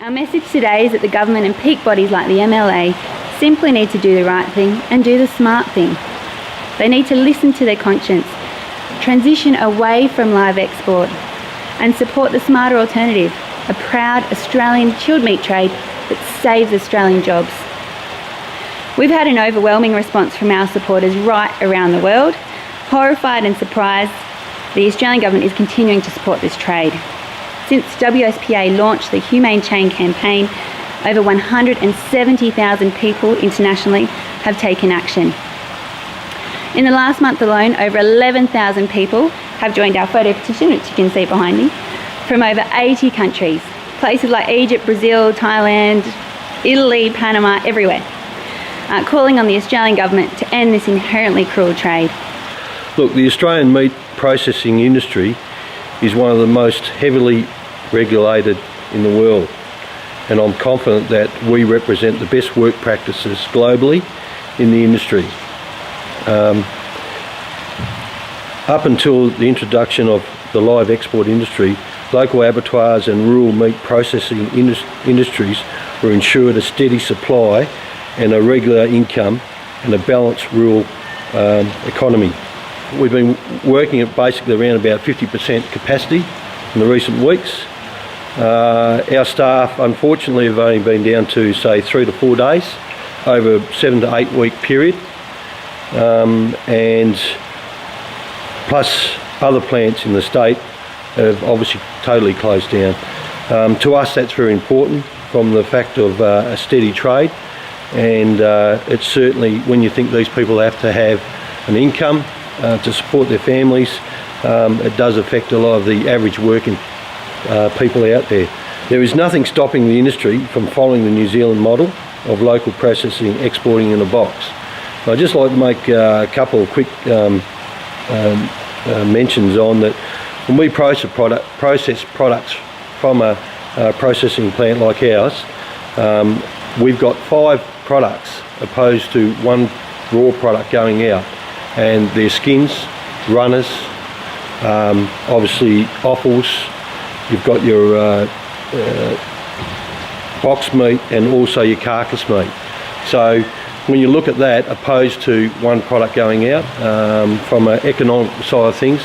Our message today is that the government and peak bodies like the MLA simply need to do the right thing and do the smart thing. They need to listen to their conscience, transition away from live export and support the smarter alternative, a proud Australian chilled meat trade that saves Australian jobs. We've had an overwhelming response from our supporters right around the world. Horrified and surprised, the Australian government is continuing to support this trade. Since WSPA launched the Humane Chain campaign, over 170,000 people internationally have taken action. In the last month alone, over 11,000 people have joined our photo petition, which you can see behind me, from over 80 countries, places like Egypt, Brazil, Thailand, Italy, Panama, everywhere, calling on the Australian government to end this inherently cruel trade. Look, the Australian meat processing industry is one of the most heavily regulated in the world, and I'm confident that we represent the best work practices globally in the industry. Up until the introduction of the live export industry, local abattoirs and rural meat processing industries were ensured a steady supply and a regular income and a balanced rural economy. We've been working at basically around about 50% capacity in the recent weeks. Our staff unfortunately have only been down to say 3 to 4 days over a 7 to 8 week period, and plus other plants in the state have obviously totally closed down. To us that's very important from the fact of a steady trade, and it's certainly, when you think these people have to have an income to support their families, it does affect a lot of the average working people out there. There is nothing stopping the industry from following the New Zealand model of local processing, exporting in a box. I'd just like to make a couple of quick mentions on that. When we process products from a processing plant like ours, we've got 5 products opposed to 1 raw product going out, and their skins, runners, obviously offals, you've got your box meat and also your carcass meat. So when you look at that opposed to 1 product going out, from an economic side of things,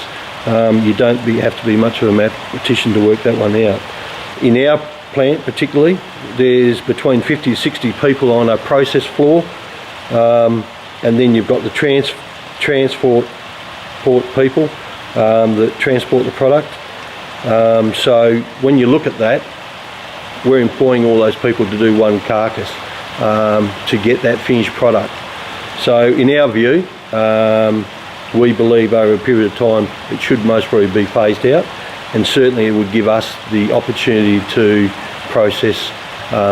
you don't have to be much of a mathematician to work that one out. In our plant particularly, there's between 50 to 60 people on a process floor, and then you've got the transport people that transport the product. So when you look at that, we're employing all those people to do 1 carcass to get that finished product. So in our view, we believe over a period of time it should most probably be phased out, and certainly it would give us the opportunity to process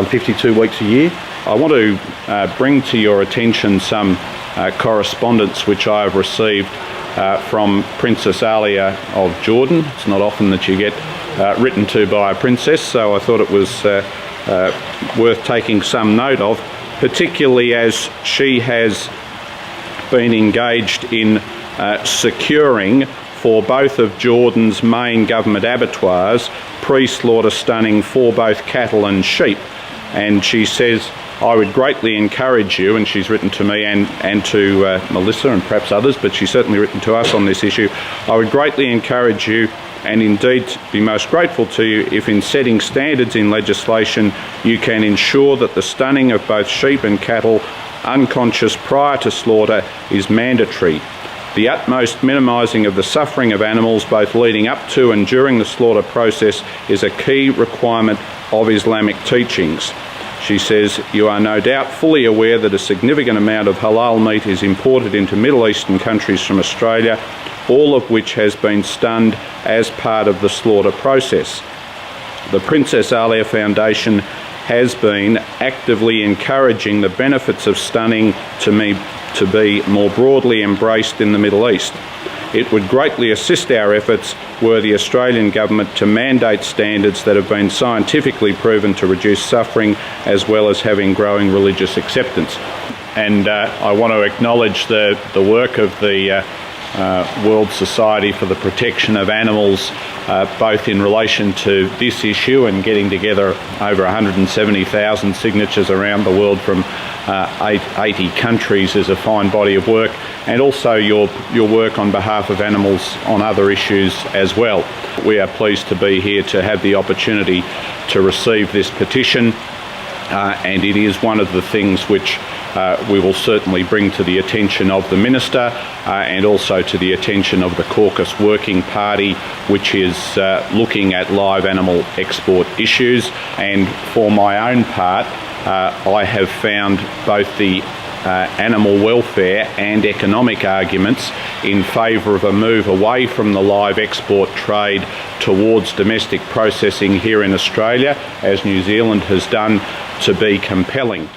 52 weeks a year. I want to bring to your attention some correspondence which I have received from Princess Alia of Jordan. It's not often that you get written to by a princess, so I thought it was worth taking some note of, particularly as she has been engaged in securing for both of Jordan's main government abattoirs pre-slaughter stunning for both cattle and sheep. And she says, I would greatly encourage you, and she's written to me and to Melissa and perhaps others, but she's certainly written to us on this issue, I would greatly encourage you, and indeed be most grateful to you, if in setting standards in legislation you can ensure that the stunning of both sheep and cattle unconscious prior to slaughter is mandatory. The utmost minimising of the suffering of animals both leading up to and during the slaughter process is a key requirement of Islamic teachings. She says, you are no doubt fully aware that a significant amount of halal meat is imported into Middle Eastern countries from Australia, all of which has been stunned as part of the slaughter process. The Princess Alia Foundation has been actively encouraging the benefits of stunning to be more broadly embraced in the Middle East. It would greatly assist our efforts were the Australian government to mandate standards that have been scientifically proven to reduce suffering, as well as having growing religious acceptance. And I want to acknowledge the work of the World Society for the Protection of Animals, both in relation to this issue and getting together over 170,000 signatures around the world from 80 countries is a fine body of work, and also your work on behalf of animals on other issues as well. We are pleased to be here to have the opportunity to receive this petition, and it is one of the things which we will certainly bring to the attention of the Minister and also to the attention of the Caucus Working Party, which is looking at live animal export issues. And for my own part, I have found both the animal welfare and economic arguments in favour of a move away from the live export trade towards domestic processing here in Australia, as New Zealand has done, to be compelling.